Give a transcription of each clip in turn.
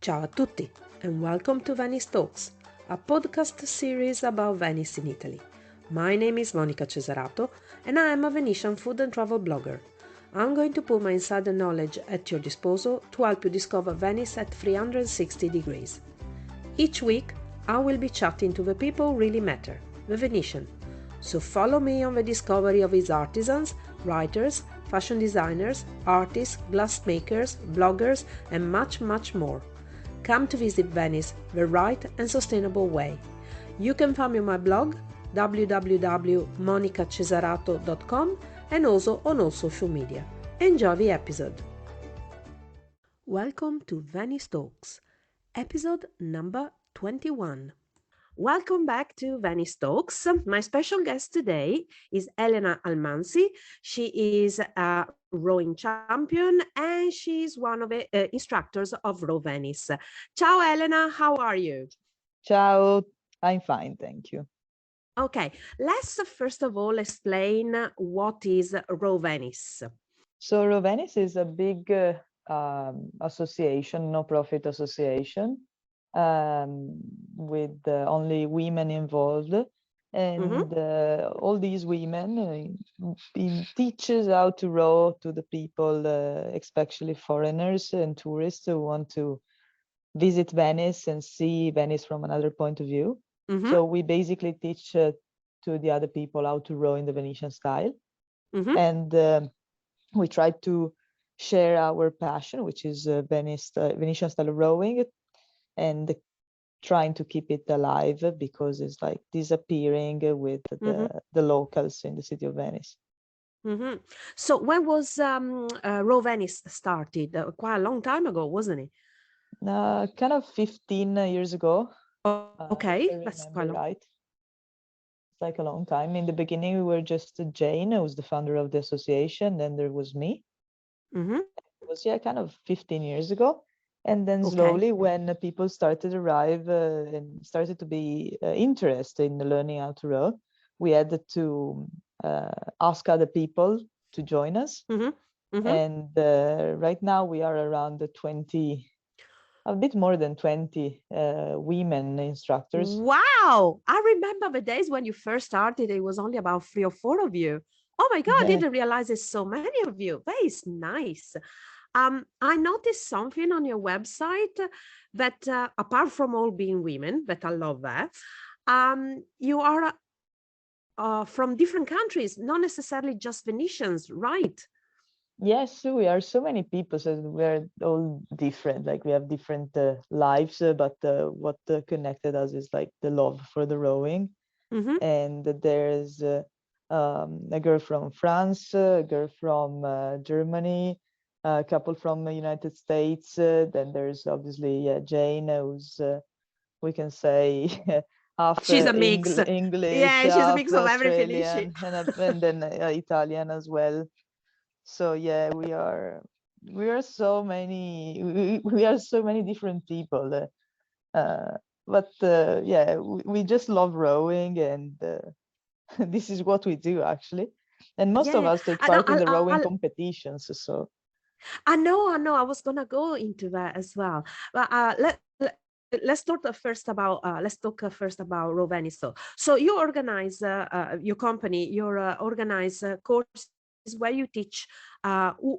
Ciao a tutti and welcome to Venice Talks, a podcast series about Venice in Italy. My name is Monica Cesarato and I am a Venetian food and travel blogger. I'm going to put my insider knowledge at your disposal to help you discover Venice at 360 degrees. Each week, I will be chatting to the people who really matter, the Venetian. So follow me on the discovery of its artisans, writers, fashion designers, artists, glassmakers, bloggers, and much, much more. Come to visit Venice the right and sustainable way. You can find me on my blog www.monicacesarato.com and also on all social media. Enjoy the episode. Welcome to Venice Talks, episode number 21. Welcome back to Venice Talks. My special guest today is Elena Almansi. She is a rowing champion and she's one of the instructors of Row Venice. Ciao Elena, how are you? Ciao, I'm fine, thank you. Okay, let's first of all explain what is Row Venice. So Row Venice is a big association, no-profit association, with only women involved. And all these women teaches how to row to the people, especially foreigners and tourists who want to visit Venice and see Venice from another point of view. So we basically teach to the other people how to row in the Venetian style. And we try to share our passion, which is Venetian style of rowing, and trying to keep it alive because it's like disappearing with the locals in the city of Venice. So when was Row Venice started? Quite a long time ago, wasn't it? Kind of 15 years ago. Okay, if I that's quite remember long. right. It's like a long time. In the beginning, we were just Jane, who was the founder of the association. Then there was me. It was kind of 15 years ago. And then slowly, when people started to arrive and started to be interested in learning how to row, we had to ask other people to join us. And right now we are around 20, a bit more than 20 women instructors. Wow! I remember the days when you first started, it was only about 3 or 4 of you. Oh my God, I didn't realize there's so many of you. That is nice. I noticed something on your website that apart from all being women, that I love that, you are from different countries, not necessarily just Venetians, right? Yes, we are so many people, so we're all different. Like we have different lives, but what connected us is like the love for the rowing. And there's a girl from France, a girl from Germany, a couple from the United States. Then there's obviously Jane, who's we can say half She's a mix. English, Yeah, she's a half mix of everything, is she? Australian, and then Italian as well. So yeah, we are so many we are so many different people. But yeah, we just love rowing, and this is what we do actually. And most of Yeah, us take part in the rowing competitions. So I know. I was gonna go into that as well. But let's talk first about Row Venice. So you organize your company, you organize courses where you teach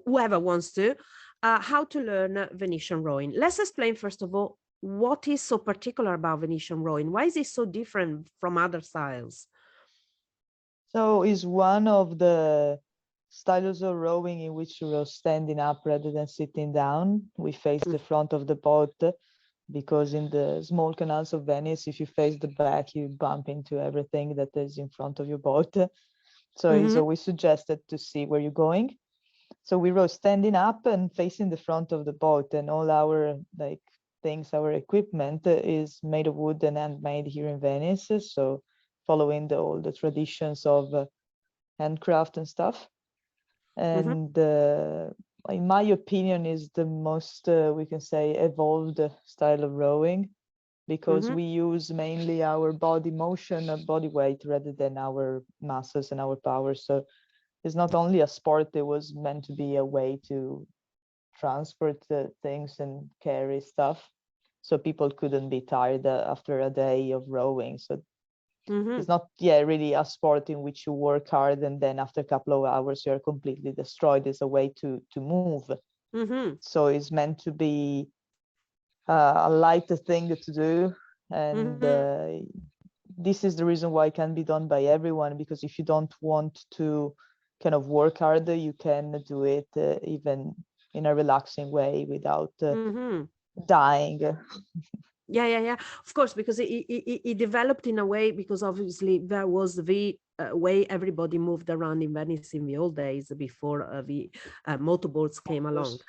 whoever wants to how to learn Venetian rowing. Let's explain first of all what is so particular about Venetian rowing. Why is it so different from other styles? So is one of the styles of rowing in which you are standing up rather than sitting down. We face the front of the boat because in the small canals of Venice, if you face the back, you bump into everything that is in front of your boat. So it's always suggested to see where you're going. So we row standing up and facing the front of the boat, and all our like things, our equipment is made of wood and handmade here in Venice. So following all the traditions of handcraft and stuff. And in my opinion, is the most we can say evolved style of rowing, because we use mainly our body motion and body weight rather than our muscles and our power. So it's not only a sport, it was meant to be a way to transport things and carry stuff. so people couldn't be tired after a day of rowing. So Mm-hmm. it's not, yeah, really a sport in which you work hard and then after a couple of hours you're completely destroyed. It's a way to move. Mm-hmm. So it's meant to be a lighter thing to do, and Mm-hmm. this is the reason why it can be done by everyone, because if you don't want to kind of work harder, you can do it even in a relaxing way without Mm-hmm. dying. Yeah. Of course, because it developed in a way, because obviously there was the way everybody moved around in Venice in the old days before the motorboats Of came along. course.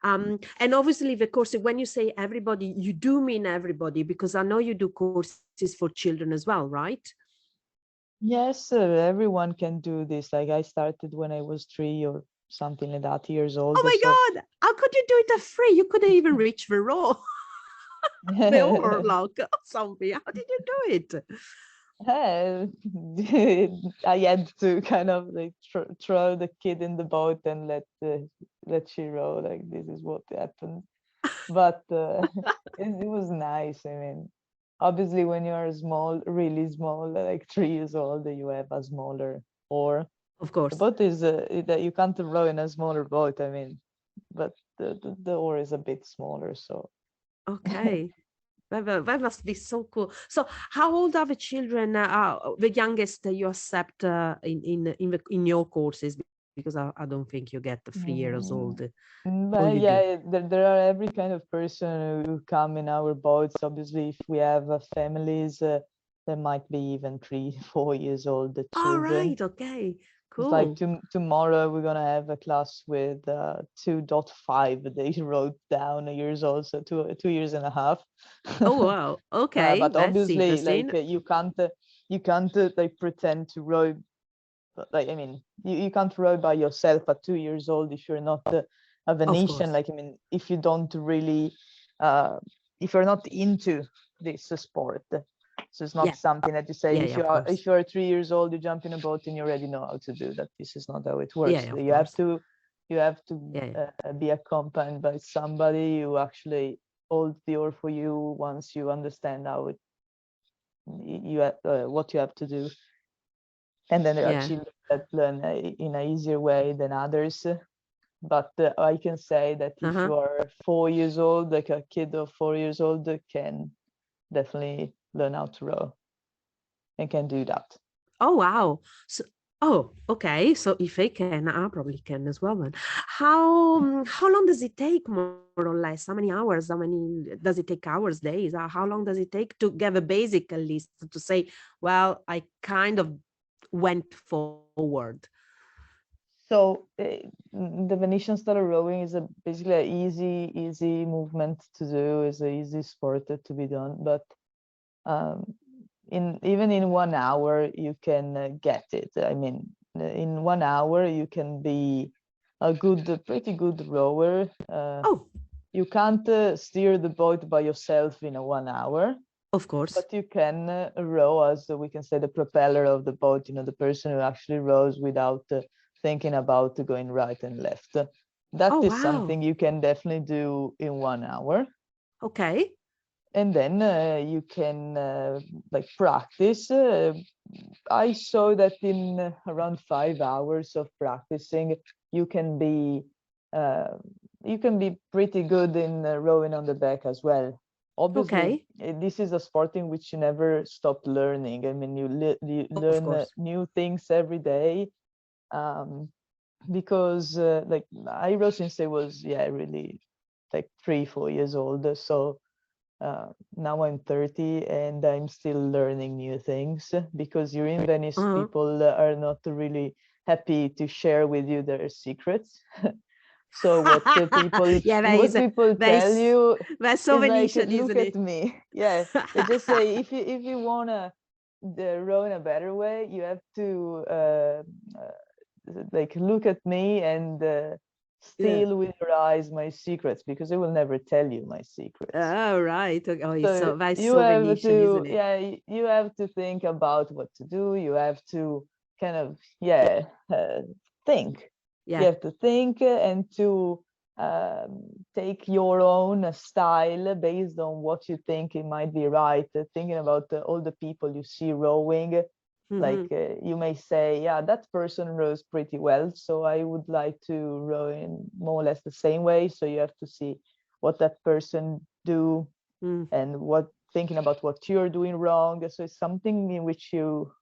And obviously, the course, when you say everybody, you do mean everybody, because I know you do courses for children as well, right? Yes, everyone can do this. Like I started when I was 3 or something like that years Oh old. So my God, how could you do it at free? You couldn't even reach the row, the overlock or something. How did you do it? I had to kind of like throw the kid in the boat and let she row. Like this is what happened. But it was nice. I mean, obviously, when you are small, really small, like 3 years old, you have a smaller oar. Of The course. boat is that you can't row in a smaller boat. I mean, but the oar is a bit smaller, so. Okay. That must be so cool. So, how old are the children? The youngest you accept in your courses? Because I don't think you get the 3 years old, Mm, or you But do. yeah, there are every kind of person who come in our boats. Obviously, if we have families, there might be even 3, 4 years old the All children. right. Okay. It's like Cool. tomorrow we're gonna have a class with 2.5. They wrote down years old, so 2 years and a half. Oh wow. Okay, But that's obviously, interesting. like you can't like pretend to row. Like I mean, you can't row by yourself at 2 years old if you're not a Of Venetian. course. Like I mean, if you don't really, uh, if you're not into this sport, so it's not Yeah. something that you say Yeah. if you Of are course. if you are 3 years old, you jump in a boat and you already know how to do that. This is not how it works. Yeah. Of You have course. to you have to Yeah. be accompanied by somebody who actually holds the oar for you once you understand how what you have to do. And then there are Yeah. children that learn in an easier way than others. But I can say that if Uh-huh. you are 4 years old, like a kid of 4 years old can definitely learn how to row and can do that. Oh wow. So, oh, okay. So if I can, I probably can as well then. How long does it take, more or less? How many hours? How many does it take? Hours, days? How long does it take to get a basic at least to say, well, I kind of went forward. So the Venetian style of rowing is basically an easy movement to do. It's an easy sport to be done. But um, even in 1 hour, you can get it. I mean, in 1 hour, you can be pretty good rower. Oh, You can't steer the boat by yourself in a 1 hour, of course. but you can row as we can say the propeller of the boat, the person who actually rows without thinking about going right and left. That Oh is wow. something you can definitely do in 1 hour. Okay. And then you can like practice. I saw that in around 5 hours of practicing, you can be uh, you can be pretty good in rowing on the back as well. Obviously, Okay. this is a sport in which you never stop learning. I mean, you Of learn course. new things every day. Um, because like I row since I was really like 3, 4 years old. So now I'm 30 and I'm still learning new things, because you're in Venice, Uh-huh. people are not really happy to share with you their secrets. So what people Yeah, what people that tell is you that's so is like, Venetian, look isn't at it? me. Yeah, they just say if you wanna row in a better way, you have to like look at me and Yeah. steal with your eyes my secrets, because I will never tell you my secrets. Oh, right. Okay. Oh, it's So so that's you so have Venetian, to, isn't it? yeah, you have to think about what to do. You have to kind of, think. You Yeah. have to think and to take your own style based on what you think it might be right. Thinking about all the people you see rowing, like you may say, yeah, that person rows pretty well, so I would like to row in more or less the same way. So you have to see what that person do and what thinking about what you're doing wrong. So it's something in which you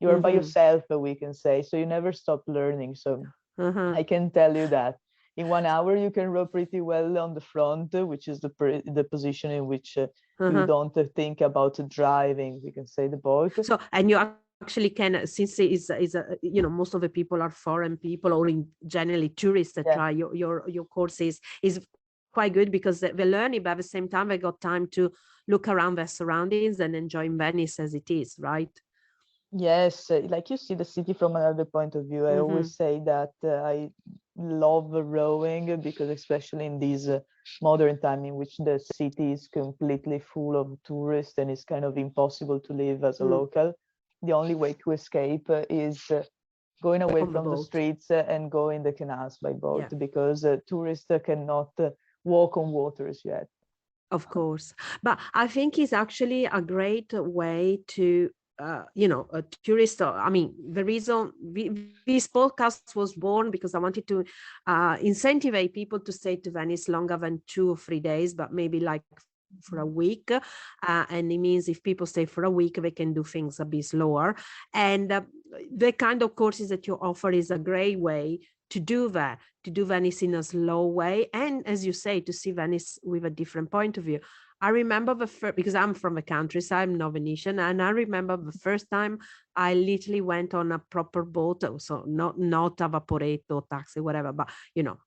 are by yourself, we can say. So you never stop learning. So I can tell you that in 1 hour you can row pretty well on the front, which is the position in which you don't think about driving, we can say, the boat. So, and you actually can, since it is most of the people are foreign people, or in generally tourists that try your courses, is quite good, because they're learning, but at the same time they got time to look around their surroundings and enjoy Venice as it is, right? Yes, like you see the city from another point of view. I always say that I love rowing because, especially in this modern time in which the city is completely full of tourists and it's kind of impossible to live as a local, the only way to escape is going away from the streets and go in the canals by boat, because tourists cannot walk on waters yet. Of course. But I think it's actually a great way to, a tourist. I mean, the reason this podcast was born because I wanted to incentivize people to stay to Venice longer than 2 or 3 days, but maybe like for a week. And it means if people stay for a week, they can do things a bit slower. And the kind of courses that you offer is a great way to do that, to do Venice in a slow way. And as you say, to see Venice with a different point of view. I remember the first, because I'm from the countryside, I'm not Venetian, and I remember the first time I literally went on a proper boat, so not a vaporetto, taxi, whatever, but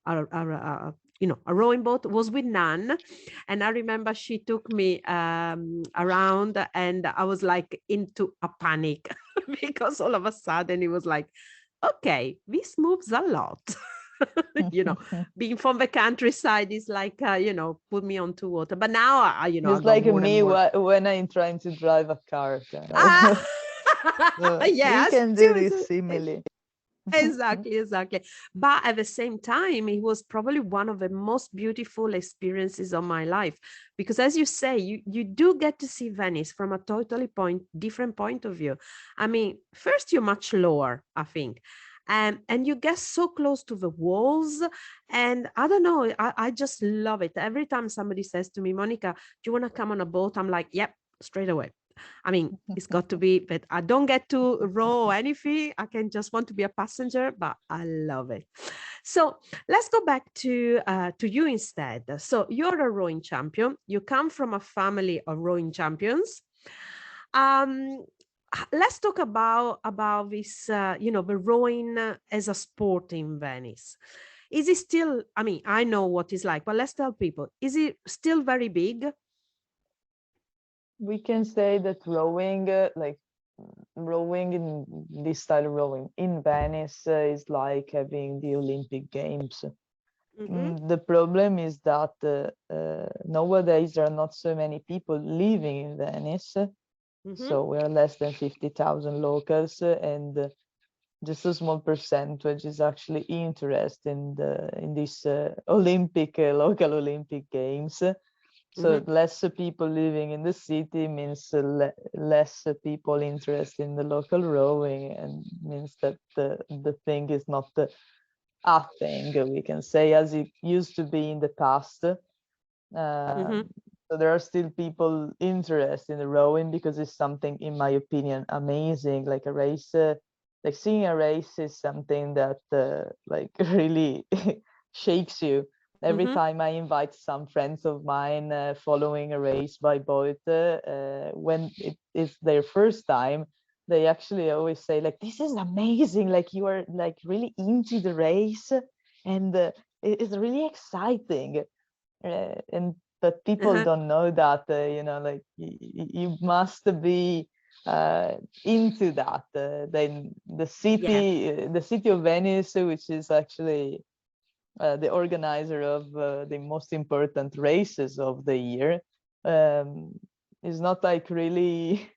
a rowing boat, was with Nan. And I remember she took me around, and I was like into a panic because all of a sudden it was like, okay, this moves a lot. Being from the countryside is like, put me onto water. But now, I It's got like more and me more. when I'm trying to drive a car. Ah! We Yes, can do this simile. exactly. But at the same time, it was probably one of the most beautiful experiences of my life, because as you say, you do get to see Venice from a totally different point of view. I mean, first you're much lower, I think. And you get so close to the walls, and I don't know, I just love it. Every time somebody says to me, Monica, do you want to come on a boat? I'm like, yep, straight away. I mean, it's got to be, but I don't get to row anything. I can just want to be a passenger, but I love it. So let's go back to you instead. So you're a rowing champion. You come from a family of rowing champions. Um, let's talk about this. The rowing as a sport in Venice. Is it still? I mean, I know what it's like, but let's tell people: is it still very big? We can say that rowing, rowing in this style of rowing in Venice is like having the Olympic Games. The problem is that nowadays there are not so many people living in Venice. So we are less than 50,000 locals, and just a small percentage is actually interested in this local Olympic Games. So less people living in the city means less people interested in the local rowing, and means that the thing is not a thing, we can say, as it used to be in the past. So there are still people interested in the rowing because it's something, in my opinion, amazing. Like a race, like seeing a race is something that like really shakes you. Every time I invite some friends of mine following a race by boat, when it is their first time, they actually always say like, this is amazing, like you are like really into the race, and it's really exciting. And but people don't know that, like you must be into that. Then the city of Venice, which is actually the organizer of the most important races of the year, is not like really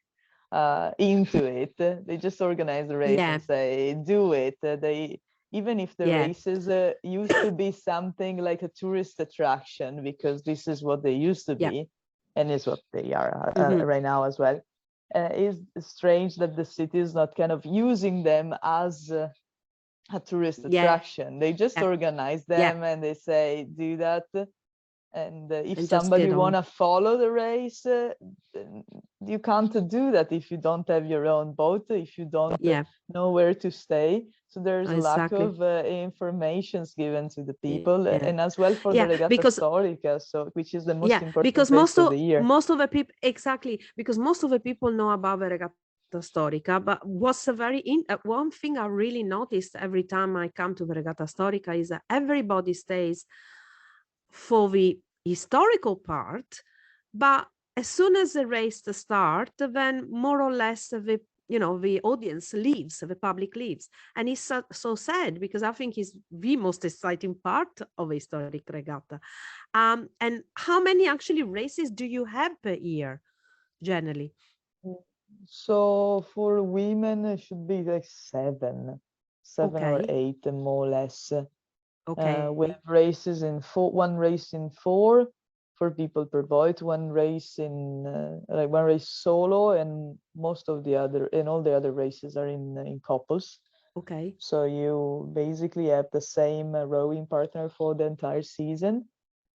into it. They just organize the race and say, do it. even if the Yeah. races used to be something like a tourist attraction, because this is what they used to Yeah. be, and is what they are Mm-hmm. right now as well. Is strange that the city is not kind of using them as a tourist Yeah. attraction. They just organize Yeah. them and they say, do that. And if And just somebody get on. want to follow the race, you can't do that if you don't have your own boat, if you don't Yeah. know where to stay. So there's a lack Exactly. of informations given to the people, Yeah. and as well for the Yeah. Regata Because Storica, so which is the most yeah, important because race of the year. most of the people, exactly, because most of the people know about the Regatta Storica, but what's a one thing I really noticed every time I come to the Regatta Storica is that everybody stays for the historical part, but as soon as the race start, then more or less the audience leaves, the public leaves, and it's so sad because I think it's the most exciting part of a historic regatta. And how many actually races do you have per year generally? So for women, it should be like seven or Okay, eight, more or less. We okay, have races in four, one race in four for people per boat, one race in like one race solo, and most of the other and all the other races are in couples. okay, So you basically have the same rowing partner for the entire season.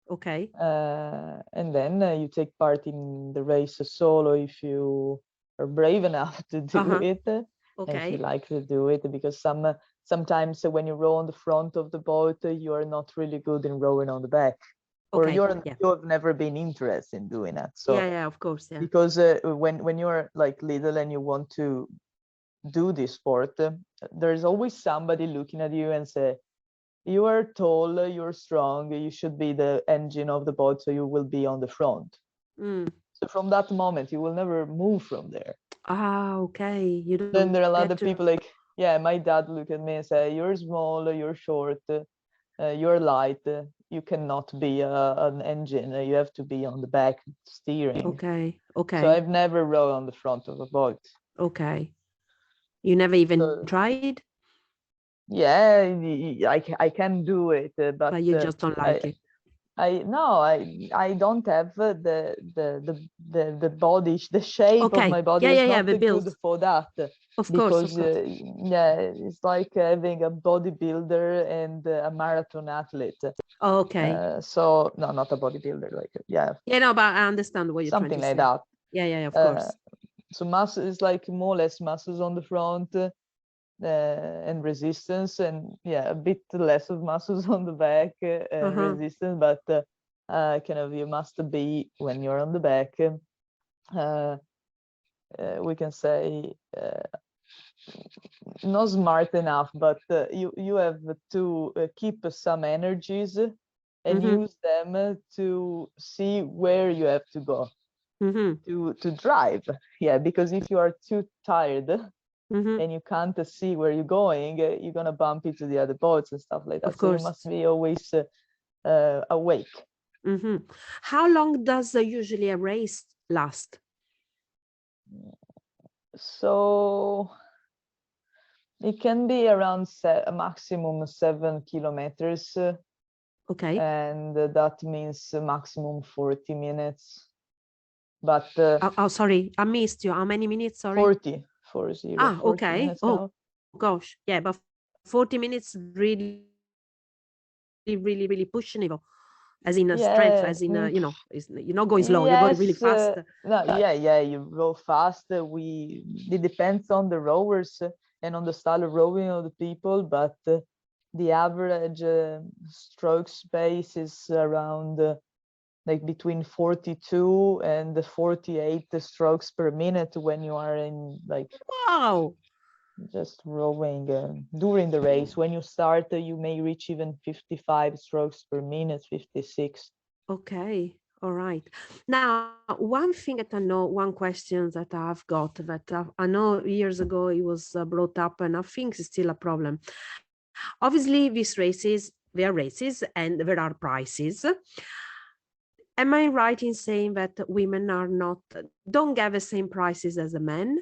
okay, And then you take part in the race solo if you are brave enough to do uh-huh, it, and if you okay, like to do it, because sometimes when you row on the front of the boat, you are not really good in rowing on the back, or okay, yeah, you have never been interested in doing that. So yeah, of course, yeah, because when you're like little and you want to do this sport, there's always somebody looking at you and say, you are tall, you're strong, you should be the engine of the boat, so you will be on the front. mm. So from that moment, you will never move from there. Okay, you Then don't there are a lot get of to, people like, yeah, my dad look at me and say, you're small, you're short, you're light, you cannot be an engine, you have to be on the back steering. okay, So okay, I've never rowed on the front of a boat. okay, you never even So tried, yeah, I can do it, but but you just don't like I, it. I don't have the body, the shape of my Okay, body yeah, is yeah, not the good build, for that, of because course, yeah, it's like having a bodybuilder and a marathon athlete. okay, So no, not a bodybuilder, like yeah, yeah, no, but I understand what you're trying something to like say. that. Yeah, of Uh, course. so muscle is like more or less muscles on the front, and resistance, and yeah, a bit less of muscles on the back, and Uh-huh. resistance, but kind of you must be when you're on the back, uh, we can say, not smart enough, but you have to keep some energies and Mm-hmm. use them to see where you have to go Mm-hmm. to drive. Yeah, because if you are too tired Mm-hmm. and you can't see where you're going, you're gonna bump into the other boats and stuff like Of that. So you course. must be always awake. Mm-hmm. How long does usually a race last? So it can be around a maximum 7 kilometers, Okay. and that means a maximum 40 minutes. But Oh, sorry, I missed you. How many minutes? Sorry. 40, 40, Ah, 40 okay. minutes Oh now. gosh, yeah, but 40 minutes really pushing you, as in strength, as in Yeah, you're not going slow, you're going really yes, fast. no, yeah, you row fast. It depends on the rowers and on the style of rowing of the people, but the average stroke space is around like between 42 and 48 strokes per minute when you are in like Wow. just rowing during the race. When you start, you may reach even 55 strokes per minute, 56. Okay, all right. Now, one thing that I know, one question that I've got that I know years ago it was brought up, and I think it's still a problem. Obviously, these races, they are races and there are prices. Am I right in saying that women are not, don't get the same prices as the men?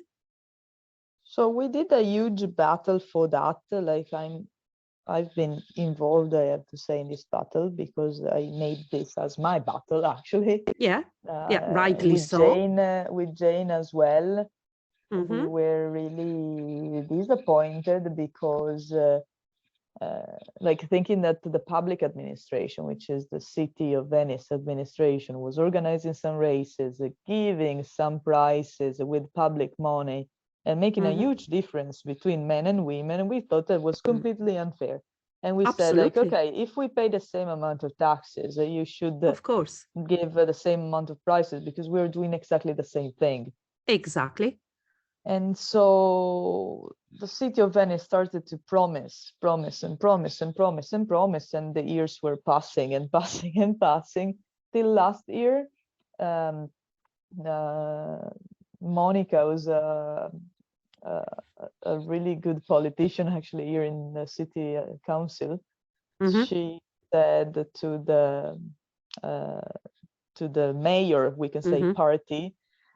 So we did a huge battle for that. Like I've been involved, I have to say, in this battle, because I made this as my battle, actually, Yeah. Yeah, rightly so. With Jane as well. We Mm-hmm. were really disappointed because like thinking that the public administration, which is the city of Venice administration, was organizing some races, giving some prizes with public money and making a Mm-hmm. huge difference between men and women, we thought that was completely unfair. And we said, like, Absolutely. okay, if we pay the same amount of taxes, you should Of course. give the same amount of prizes, because we're doing exactly the same thing. Exactly. And so the city of Venice started to promise, and promise, and promise, and promise, and the years were passing and passing and passing till last year. Um, Monica was a, a really good politician, actually, here in the city council. Mm-hmm. She said uh, to the mayor, we can say, Mm-hmm. party,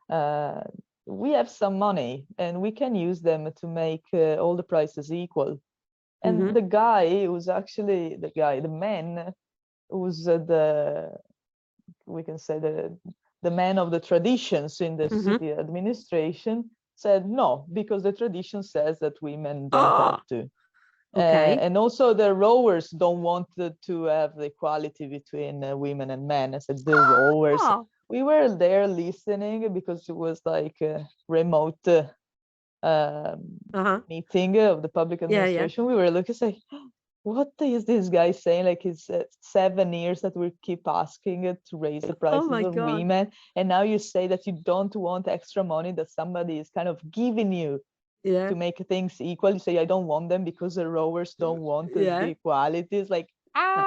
uh, we have some money and we can use them to make all the prices equal. And Mm-hmm. the guy who's actually the man who's we can say the man of the traditions in the Mm-hmm. city administration said no, because the tradition says that women don't have Oh, to. okay. And also the rowers don't want to have the equality between women and men. I said, the rowers. Oh. We were there listening because it was like a remote Uh-huh. meeting of the public Yeah, yeah. administration. We were looking, say, what is this guy saying? Like, it's 7 years that we keep asking to raise the Oh prices my of God. women, and now you say that you don't want extra money that somebody is kind of giving you Yeah. to make things equal. You say, I don't want them because the rowers don't want the Yeah. equality. It's like, Uh,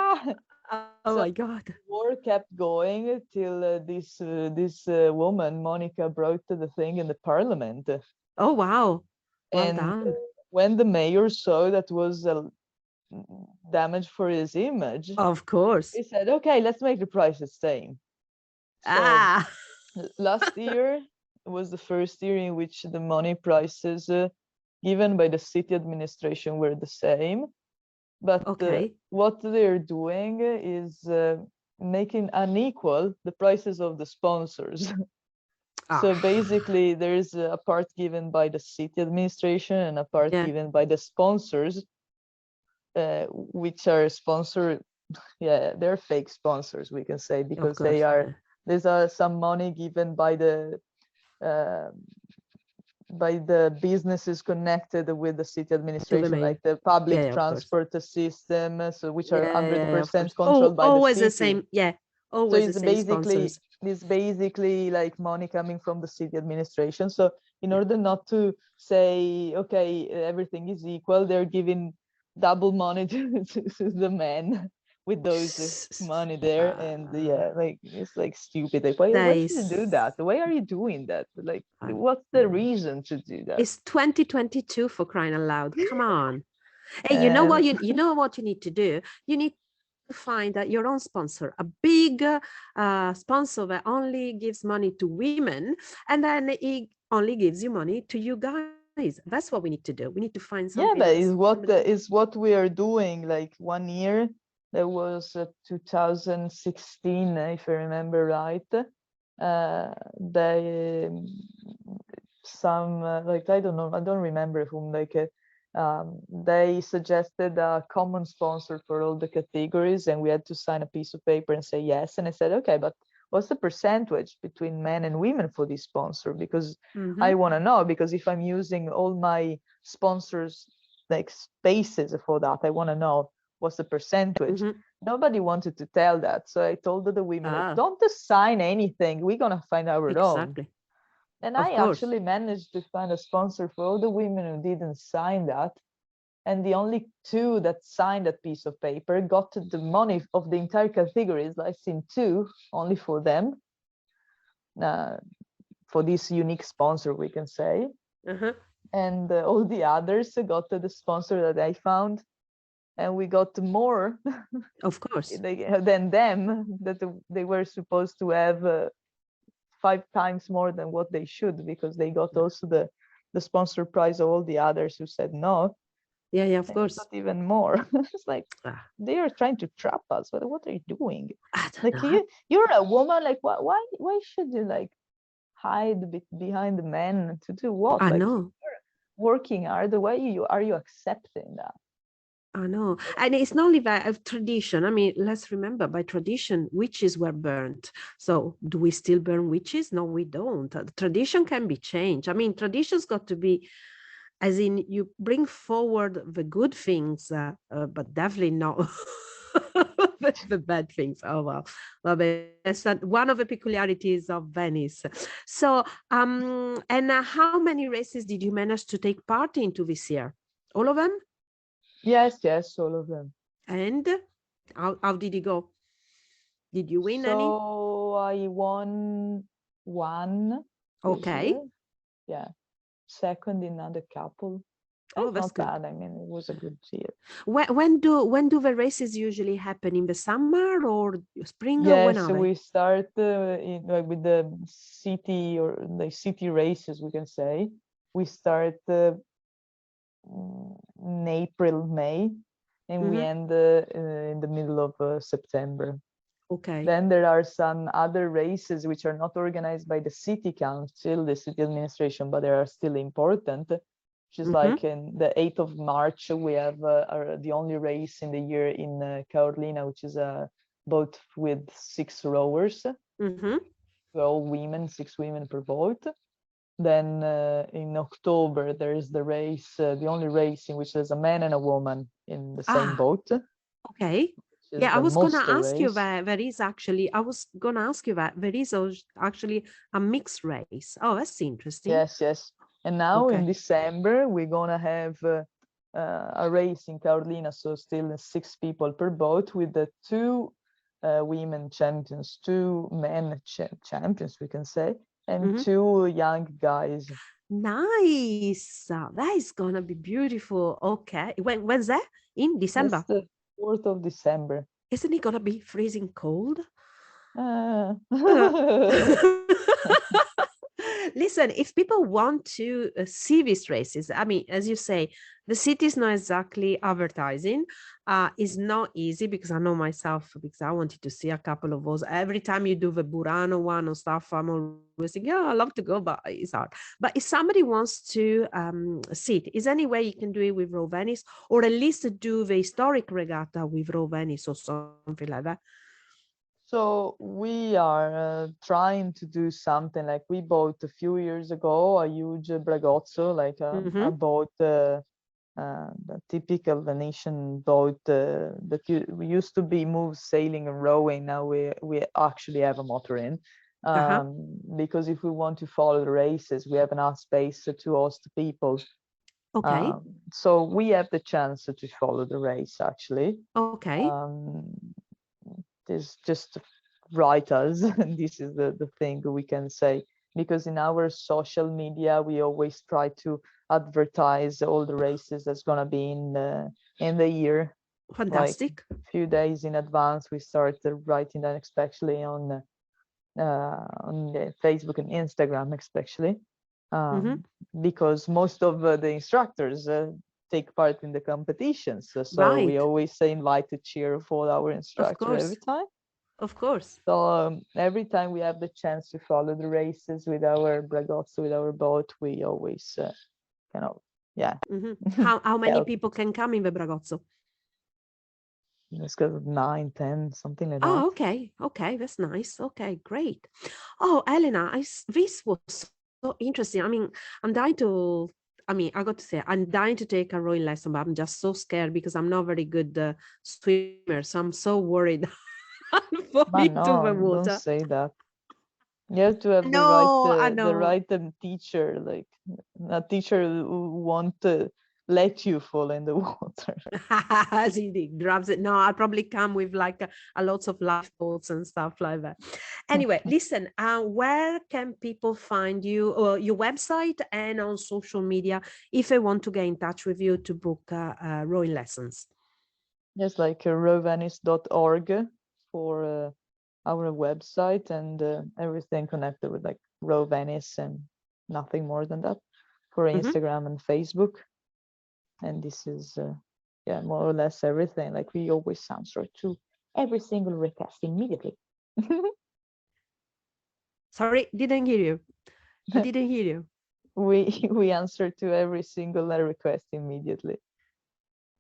ah. oh So my God. the war kept going till this woman, Monica, brought the thing in the parliament. Oh wow. Well And done. when the mayor saw that was damage for his image, Of course. he said, okay, let's make the prices same. So Ah. last year was the first year in which the money prices given by the city administration were the same. But Okay. what they're doing is making unequal the prices of the sponsors. So Ah. basically, there is a part given by the city administration and a part Yeah. given by the sponsors, which are sponsored. Yeah, they're fake sponsors, we can say, Of because course. Yeah. there's some money given uh, by the businesses connected with the city To the administration, mayor. like the Yeah, public yeah, of course. transport system, so which are Yeah, yeah, yeah, of 100% course. controlled Oh, by the always the city. same. Yeah. So Always the same sponsors. it's basically like money coming from the city administration. So in order not to say, okay, everything is equal, they're giving double money to the men with those money there. And Uh, yeah, like it's like stupid. Like, why should you do nice. that? Why are you doing that? Like, what's the reason to do that? It's 2022 for crying out loud. Come on. Hey, you know And what you know what you need to do? You need to find your own sponsor, a big sponsor that only gives money to women, and then he only gives you money to you guys. That's what we need to do. We need to find something yeah, but that's is what we are doing. Like 1 year, there was 2016, if I remember right. They some like I don't know, I don't remember whom. Like they suggested a common sponsor for all the categories, and we had to sign a piece of paper and say yes. And I said, okay, but what's the percentage between men and women for this sponsor? Because I Mhm. want to know. Because if I'm using all my sponsors like spaces for that, I want to know what's the percentage. Mhm. Nobody wanted to tell that, so I told the women, like, Ah, don't assign anything, we're gonna find our own. exactly. And Of I course. actually managed to find a sponsor for all the women who didn't sign that, and the only two that signed that piece of paper got the money of the entire categories. I've seen two only for them, uh, for this unique sponsor, we can say. Uh-huh. And all the others got the sponsor that I found, and we got more Of course. than them, that they were supposed to have 5 times more than what they should, because they got also the sponsor prize of all the others who said no. Yeah, yeah, of And it course. got even more. It's like Ah, they are trying to trap us. What are you doing? I don't Like know. you're a woman. Like why should you like hide behind the men to do what? I Like know. working hard. Why are you accepting that? I know. And it's not only by of tradition. I mean, let's remember by tradition, witches were burnt. So do we still burn witches? No, we don't. Tradition can be changed. I mean, tradition's got to be, as in, you bring forward the good things, but definitely not the bad things. Oh, well. Well, but that's not one of the peculiarities of Venice. So, and how many races did you manage to take part into this year? All of them? Yes, all of them. And how did it go? Did you win any? So I won one this Okay. year. Yeah, second in another couple. Oh, It's that's not good. bad. I mean, it was a good year. When do the races usually happen? In the summer or spring? Or when Yes, are they? we start with the city or the city races, we can say. We start in April, May, and we Hmm. end in the middle of September. Okay. Then there are some other races which are not organized by the city council, the city administration, but they are still important. Just Hmm. like in the 8th of March, we have the only race in the year in Carolina, which is a boat with 6 rowers. Hmm. We're all women, 6 women per boat. Then in October, there is the race, the only race in which there's a man and a woman in the same Ah, boat, which okay. is Yeah, I the was gonna Monster ask you race. that there is actually, I was gonna ask you that there is actually a mixed race. Oh, that's interesting. Yes. And now in Okay. December, we're gonna have a race in Carolina, so still 6 people per boat with the 2 women champions, 2 men champions, we can say, and Hmm. 2 young guys. Nice. That is gonna be beautiful. Okay. When's that? In That's December. the 4th of December. Isn't it gonna be freezing cold? Uh, Uh, Listen, if people want to see these races, I mean, as you say, the city is not exactly advertising. It's not easy because I know myself because I wanted to see a couple of those. Every time you do the Burano one or stuff, I'm always thinking, yeah, I love to go, but it's hard. But if somebody wants to see it, is there any way you can do it with Row Venice or at least do the historic regatta with Row Venice or something like that? So we are trying to do something like we bought a few years ago a huge bragozzo, like a Mm-hmm. boat, the typical Venetian boat that we used to be moved sailing and rowing. Now we actually have a motor in, Uh-huh. because if we want to follow the races, we have enough space to host people. Okay. So we have the chance to follow the race actually. Okay. Um, is just write us. And this is the thing we can say, because in our social media we always try to advertise all the races that's going to be in the year, like Fantastic. a few days in advance. We started writing that, especially on the Facebook and Instagram, especially Mm-hmm. because most of the instructors take part in the competitions. So we Right. always say invite to cheer for our Of instructor every course. time. Of course. So every time we have the chance to follow the races with our bragozzo, with our boat, we always kind of, yeah, Hmm. How many help. people can come in the Bragozzo? Let's go 9, 10, something like that. Oh, okay. Okay, that's nice. Okay, great. Oh, Elena, this was so interesting. I mean, I'm dying to. I mean, I got to say, I'm dying to take a rowing lesson, but I'm just so scared because I'm not very good swimmer. So I'm so worried. I'm falling But into the no, don't water. say that. You have to have No, I the know. right teacher, like a teacher who won't let you fall in the water. As he grabs it. No, I'll probably come with like a lots of lifeboats and stuff like that. Anyway, listen, where can people find you or your website and on social media if they want to get in touch with you to book rowing lessons? Just like rowvenice.org for our website, and everything connected with like Row Venice and nothing more than that for Mhm. Instagram and Facebook. And this is, more or less everything. Like we always answer to every single request immediately. Sorry, didn't hear you. I didn't hear you. We answer to every single request immediately.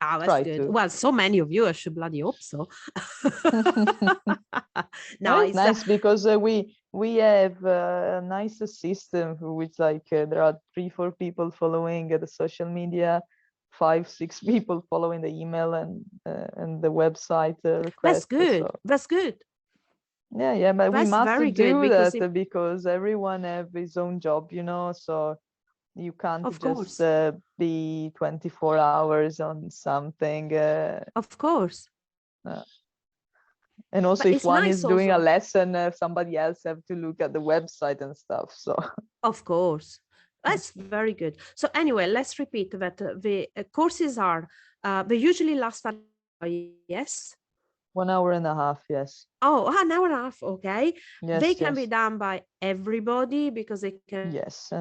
Ah, that's Try good. to. Well, so many of you, I should bloody hope so. No, it's Nice. nice because we have a nice system for which like there are 3-4 people following the social media, 5-6 people following the email and the website That's request. good. So That's good. yeah, but we That's must very good do because, that because everyone have his own job, so you can't of just course, be 24 hours on something. of course. And also, But if it's one nice is doing a also. lesson, somebody else have to look at the website and stuff. So Of course. That's very good. So anyway, let's repeat that the courses are, they usually last an hour, yes? 1 hour and a half, yes. Oh, an hour and a half, okay. They Yes, can be yes, done by everybody because they can yes,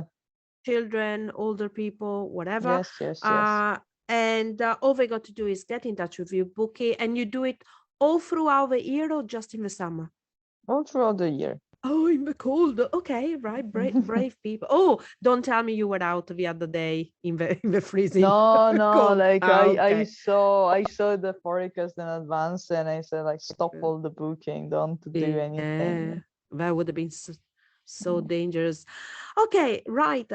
children, older people, whatever. yes, yes, yes. Uh, and all they got to do is get in touch with you, book it, and you do it all throughout the year or just in the summer? All throughout the year. Oh, in the cold. Okay, right. Brave people. Oh, don't tell me you were out the other day in the freezing No, cold. like Ah, I okay. saw the forecast in advance and I said like stop all the booking, don't do Yeah, anything. that would have been so dangerous. Okay, right.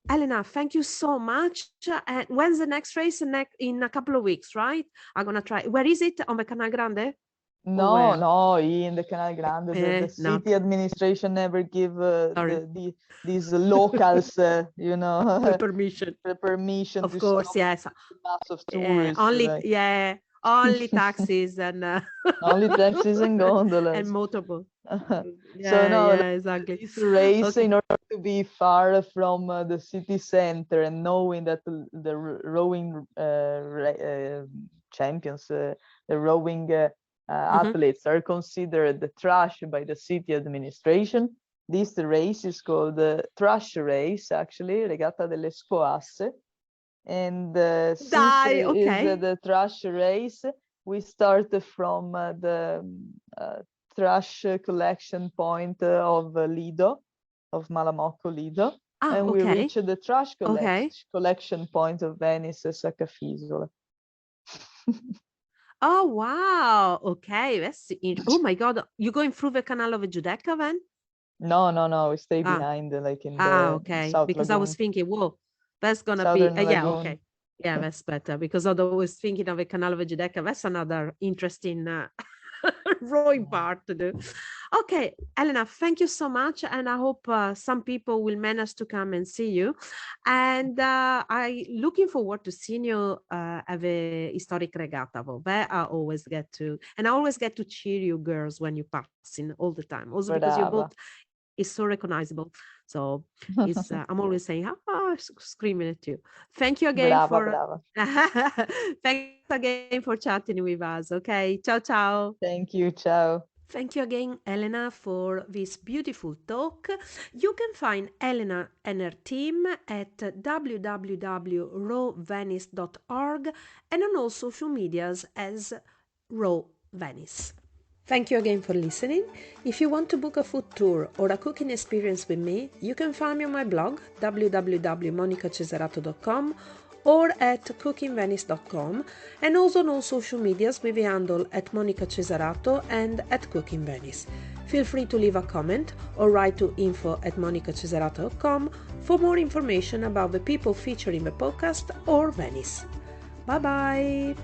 Elena, thank you so much. And when's the next race? In a couple of weeks, right? I'm gonna try. Where is it? On the Canal Grande? Or No, where? no, in the Canal Grande, the Not. city administration never give Sorry. these locals, The permission. the permission Of to course, stop yes. mass of tourists. Only, Like yeah, only taxis and only taxis and and gondolas. motorboat. So Yeah, no, yeah, like, exactly. this race, Okay. in order to be far from the city center and knowing that the rowing champions, the rowing Mhm. athletes are considered the trash by the city administration. This race is called the trash race, actually, Regata delle Scoasse. And since Die. it is Okay. the trash race, we start from the trash collection point of Lido, of Malamocco Lido, Ah, and we okay. reach the trash Okay. collection point of Venice, Saccafisola. Oh, wow. Okay. Oh my God. You going through the Canal of Giudecca then? No, we stay Ah, behind, like in ah, the okay. South Because I was Lagoon, thinking, whoa, that's gonna be, Southern yeah, Lagoon. okay. Yeah, that's better because I was thinking of the Canal of Giudecca. That's another interesting rowing part to do. Okay, Elena, thank you so much. And I hope some people will manage to come and see you. And I looking forward to seeing you at the Historic Regata. Where I always get to, and I always get to cheer you girls when you passing all the time. Also because you're both Brava. is so recognizable. So it's I'm always saying, screaming at you. Thank you again Brava, for brava. thanks again for chatting with us. Okay, ciao ciao. Thank you, ciao. Thank you again, Elena, for this beautiful talk. You can find Elena and her team at www.rowvenice.org and on all social medias as Row Venice. Thank you again for listening. If you want to book a food tour or a cooking experience with me, you can find me on my blog www.monicacesarato.com or at cookingvenice.com and also on all social medias with the handle at Monica Cesarato and at Cooking Venice. Feel free to leave a comment or write to info@monicacesarato.com for more information about the people featured in the podcast or Venice. Bye bye!